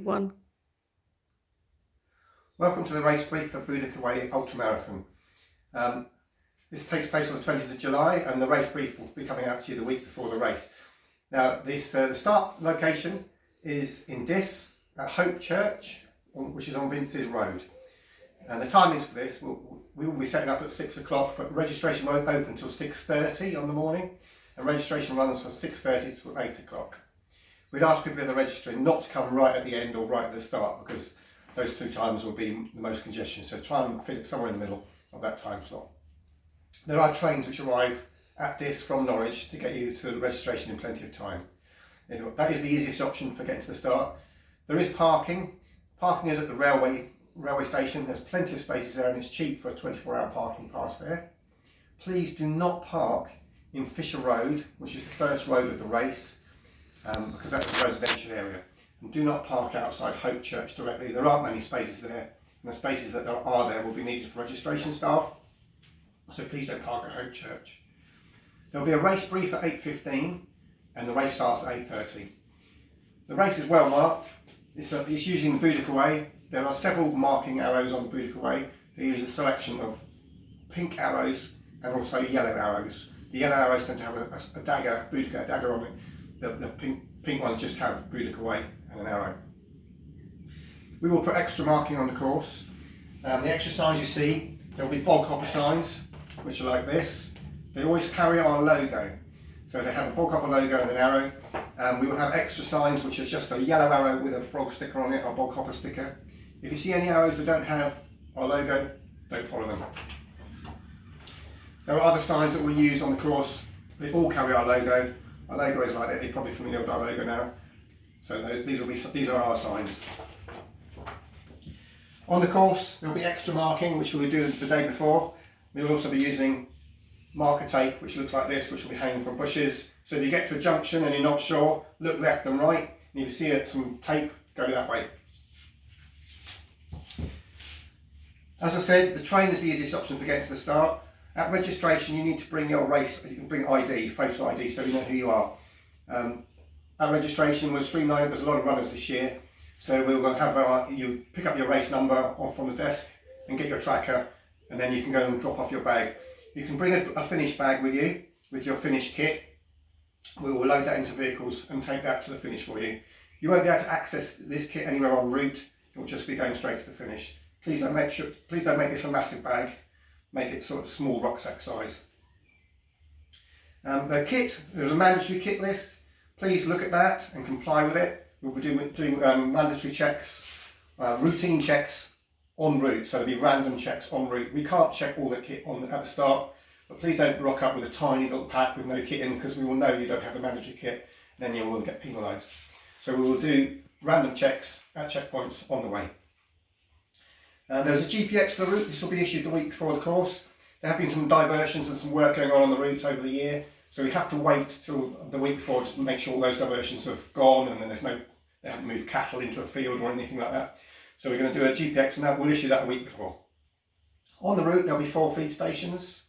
One. Welcome to the race brief for Boudicca Way Ultramarathon. This takes place on the 20th of July and the race brief will be coming out to you the week before the race. Now the start location is in Diss at Hope Church, which is on Vince's Road. And the timings for this, we will be setting up at 6 o'clock, but registration won't open until 6:30 on the morning, and registration runs from 6:30 to 8 o'clock. We'd ask people that are registering not to come right at the end or right at the start, because those two times will be the most congestion, so try and fit it somewhere in the middle of that time slot. There are trains which arrive at Diss from Norwich to get you to the registration in plenty of time. That is the easiest option for getting to the start. There is parking. Parking is at the railway station. There's plenty of spaces there and it's cheap for a 24-hour parking pass there. Please do not park in Fisher Road, which is the first road of the race, because that's a residential area. And do not park outside Hope Church directly. There aren't many spaces there, and the spaces that there are there will be needed for registration staff. So please don't park at Hope Church. There will be a race brief at 8:15 and the race starts at 8:30. The race is well marked. It's using the Boudicca Way. There are several marking arrows on the Boudicca Way. They use a selection of pink arrows and also yellow arrows. The yellow arrows tend to have a dagger, Boudicca dagger on it. The pink ones just have Boudicca Way and an arrow. We will put extra marking on the course. The extra signs you see, there will be Boghopper signs, which are like this. They always carry our logo. So they have a Boghopper logo and an arrow. We will have extra signs which are just a yellow arrow with a frog sticker on it, our Boghopper sticker. If you see any arrows that don't have our logo, don't follow them. There are other signs that we'll use on the course. They all carry our logo. Our logo is like that. You're probably familiar with our logo now. So these are our signs. On the course, there will be extra marking, which we'll do the day before. We will also be using marker tape, which looks like this, which will be hanging from bushes. So if you get to a junction and you're not sure, look left and right. And if you see some tape, go that way. As I said, the train is the easiest option for getting to the start. At registration, you need to bring your bring ID, photo ID, so you know who you are. At registration, we'll streamline it. There's a lot of runners this year, so we will have you pick up your race number off from the desk and get your tracker, and then you can go and drop off your bag. You can bring a finished bag with you, with your finished kit. We will load that into vehicles and take that to the finish for you. You won't be able to access this kit anywhere en route. It will just be going straight to the finish. Please don't make this a massive bag. Make it sort of small rucksack size. The kit, there's a mandatory kit list. Please look at that and comply with it. We'll be doing mandatory checks, routine checks en route, so there'll be random checks en route. We can't check all the kit at the start, but please don't rock up with a tiny little pack with no kit in, because we will know you don't have the mandatory kit, and then you will get penalised. So we will do random checks at checkpoints on the way. There's a GPX for the route. This will be issued the week before the course. There have been some diversions and some work going on the route over the year, so we have to wait till the week before to make sure all those diversions have gone and then they haven't moved cattle into a field or anything like that. So we're going to do a GPX and that we'll issue that a week before. On the route there'll be 4 feed stations.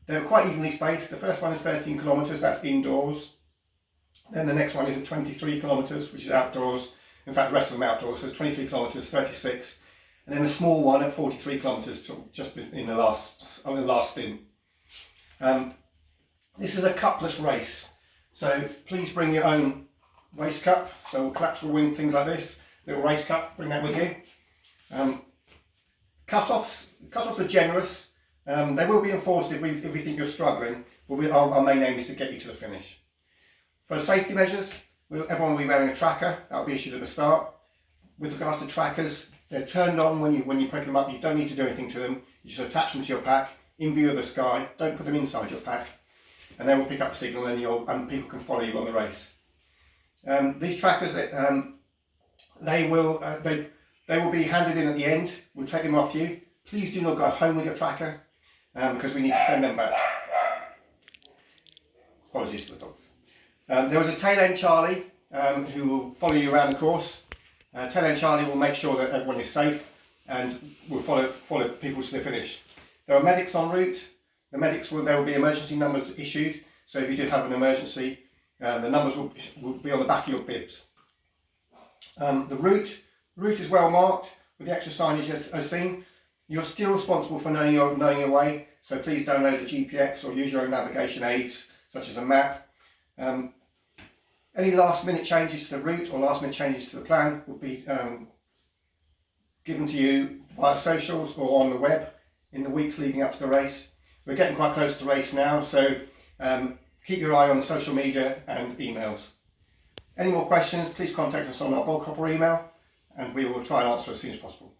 They're quite evenly spaced. The first one is 13 kilometres, that's indoors. Then the next one is at 23 kilometres, which is outdoors. In fact, the rest of them outdoors, so it's 23 kilometres, 36. And then a small one at 43 kilometres, just in the last stint. This is a cupless race, so please bring your own race cup. So collapsible wing, things like this, little race cup, bring that with you. Cut-offs are generous. They will be enforced if we think you're struggling, but our main aim is to get you to the finish. For safety measures, everyone will be wearing a tracker. That will be issued at the start. With regards to trackers, they're turned on when you pick them up. You don't need to do anything to them. You just attach them to your pack in view of the sky. Don't put them inside your pack, and they will pick up a signal, and people can follow you on the race. These trackers, they will be handed in at the end. We'll take them off you. Please do not go home with your tracker, because we need to send them back. Apologies to the dogs. There is a tail end Charlie who will follow you around the course. Tail end Charlie will make sure that everyone is safe and will follow people to the finish. There are medics en route. There will be emergency numbers issued. So if you did have an emergency, the numbers will be on the back of your bibs. The route is well marked with the extra signage as seen. You're still responsible for knowing your way, so please download the GPX or use your own navigation aids such as a map. Any last minute changes to the route or last minute changes to the plan will be given to you via socials or on the web in the weeks leading up to the race. We're getting quite close to the race now, so keep your eye on the social media and emails. Any more questions, please contact us on our Boghopper email and we will try and answer as soon as possible.